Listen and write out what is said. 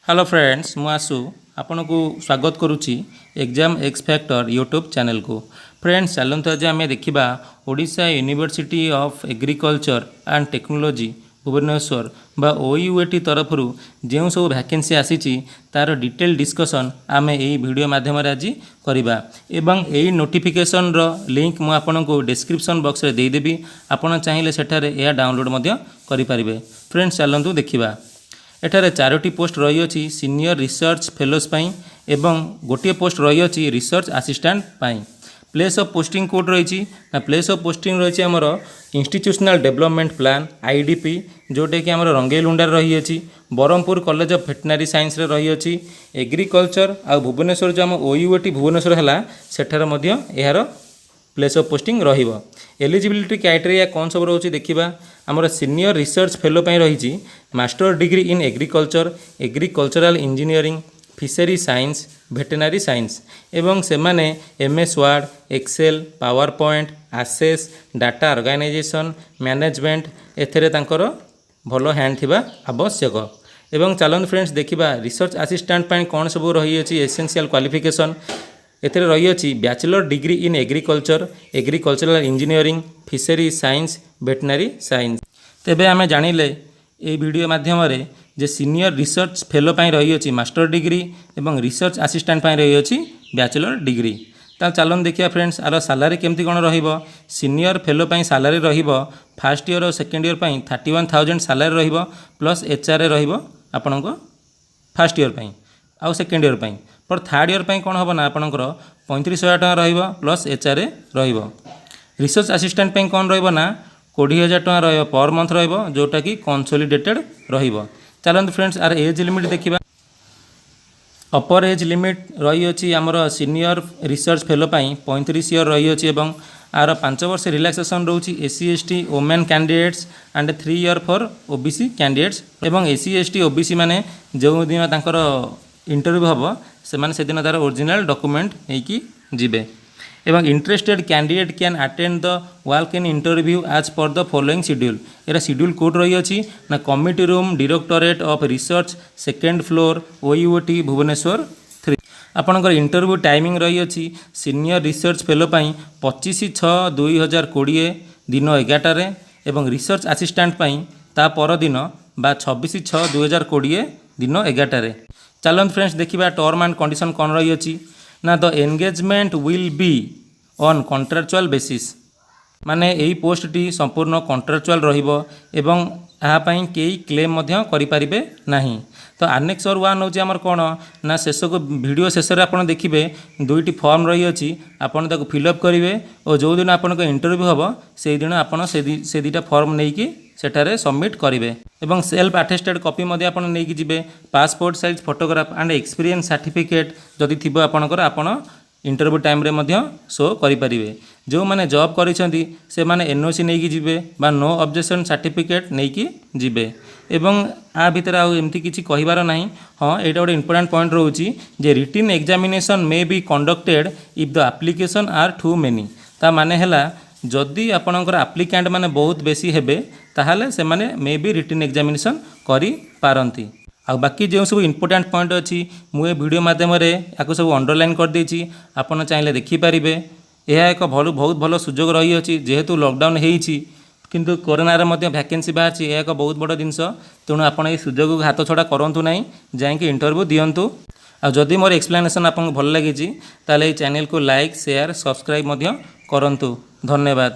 Hello friends मु आसु आपन को स्वागत करुच्ची exam X factor YouTube channel को। फ्रेंड्स चलते आज आम देखा Odisha University of Agriculture and Technology Bhubaneswar बा ओयूएटी तरफ जो सब वैकेंसी आसी तार डिटेल डिस्कशन आम यही वीडियो माध्यम आज करवा एवं यही नोटिफिकेशन लिंक मुझे आपन को डिस्क्रिप्शन बॉक्स रे देदेवी। आपन चाहिए सेठारे यह डाउनलोड करें। फ्रेंड्स चलतु देखा एठारे 4टी पोस्ट रही अछि सीनियर रिसर्च फेलोज पाई एवं गोटे पोस्ट रही अछि रिसर्च असिस्टेंट पाई। प्लेस ऑफ पोस्टिंग कोड रही ना प्लेस ऑफ पोस्टिंग रही आमर इंस्टीट्यूशनल डेवलपमेंट प्लान आईडीपी जोटे कि आमर रंगेलुंडार रही अछि। Berhampur college of veterinary science रे रही अछि। एग्रीकल्चर आ भुवनेश्वर जो आम ओयूएटी भुवनेश्वर है सेठार मध्य यार प्लेस ऑफ पोस्टिंग रहिबो। एलिजिबिलिटी क्राइटेरिया कौन सब रोचे देखा आमर सीनियर रिसर्च फेलो पाई रही master degree in agriculture agricultural engineering fishery science veterinary science एवं से माने MS Word Excel PowerPoint आसेस डाटा ऑर्गेनाइजेशन मैनेजमेंट एथेरे तांकर भलो हैंड थिबा आवश्यक। एवं चलन फ्रेंड्स देखा रिसर्च असिस्टेंट पाई कौन सब रही अछि एसेंशियल क्वालिफिकेशन एथेरे रही अछि bachelor degree in agriculture agricultural engineering fishery science veterinary science. तेबे आमे जानिले ए वीडियो माध्यम जे सीनियर रिसर्च फेलो पाई रही अछि मास्टर डिग्री एवं रिसर्च असिस्टेंट पाई रही अछि बैचलर डिग्री। ता चलन देखिया फ्रेंड्स आर सैलरी केमती कोन रहिबो। सीनियर फेलो पाई सैलरी रहिबो फर्स्ट ईयर और सेकंड ईयर पाई 31,000 सैलरी रहिबो प्लस एचआरए रहिबो आपनको फर्स्ट ईयर पाई आउ सेकंड ईयर पाई। पर थर्ड ईयर पाई कोन होबो ना आपनकर 35,000 टका रहिबो प्लस एचआरए रहिबो। रिसर्च असिस्टेंट पाई कोन रहिबो ना 20,000 टका रहिबो पर मंथ रहिबो जोटा कि कंसोलिडेटेड रहिबो। चलंतु फ्रेंड्स आर एज लिमिट देखिबा। अपर एज लिमिट रही अछि हमर सीनियर रिसर्च फेलो पाई 35 ईयर रही अछि एवं आर 5 वर्ष रिलैक्सेशन रहउछि SC ST women candidates and 3 year for OBC candidates एवं एससी एसटी ओबीसी माने जो दिन तांकर इंटरव्यू हम से माने से दिन तार ओरिजिनल डॉक्यूमेंट नेकी जिबे एवं interested candidate can attend the walk in interview as per the following schedule. एरा शेड्यूल कोड रही अछि ना committee room directorate of research second floor OUAT Bhubaneswar 3। आपनकर इंटरव्यू टाइमिंग रही अछि सीनियर रिसर्च फेलो पाई 25/6/2020 दिन 11 एवं रिसर्च असिस्टेंट पाई ता पर दिन बा 26/6/2020 दिन 11। चलन फ्रेंड्स देखिबा टर्म एंड कंडीशन कौन रही अछि ना the engagement will be on contractual basis माने यही पोस्ट टी संपूर्ण कॉन्ट्रैक्चुअल रहिबो एवं यहाँ पाई कई क्लेम मध्य करि परिबे नाही। तो आनेक्स और 1 होची हमर कोन ना शेष को वीडियो शेष रे आपण देखिबे 2टी फॉर्म रही अछि आपण ताको फिलअप करिवे और जो दिन आपण को इंटरव्यू हबो से दिन आपण से दीटा फॉर्म नै कि सेठारे सबमिट करिवे एवं सेल्फ अटेस्टेड कॉपी मध्ये आपण नै कि जिवे passport size photograph and experience certificate जदि थिबो आपणकर आपण इंटरव्यू टाइम रे मध्य शो करि परिवे। जो माने जॉब करिसेंती से माने एनओसी नै कि जिवे बा नो ऑब्जेक्शन सर्टिफिकेट नै कि जिवे एवं आ भितर आ एमती किछि कहिबार नाही। हां एटा गोटे इंपोर्टेंट पॉइंट रहउची जे written examination may be conducted if the application are too many. ता माने हला जदि आपणकर एप्लिकेंट माने बहुत बेसी हेबे ताहाले से माने मे बी रिटन एग्जामिनेशन करि पारंती। आ बाकी जो सब इंपोर्टेंट पॉइंट अच्छी मुझे वीडियो माध्यम या सब अंडरलाइन कर देछि आपन चाहिए देखि पारिबे। यह एक बहुत भल सुजोग रही अछि जेहेतु लॉकडाउन होईछि किंतु कोरोना रे मध्य वैकेंसी बाहर यह एक बहुत बड़ जिनस तेणु आपन ये सुजोग को हाथ छड़ा करंतु नहीं जाइए इंटरव्यू दियंतु। आ जदि मोर एक्सप्लेनेशन आपको भल लगी ताले चैनल को लाइक शेयर सब्सक्राइब करंतु। धन्यवाद।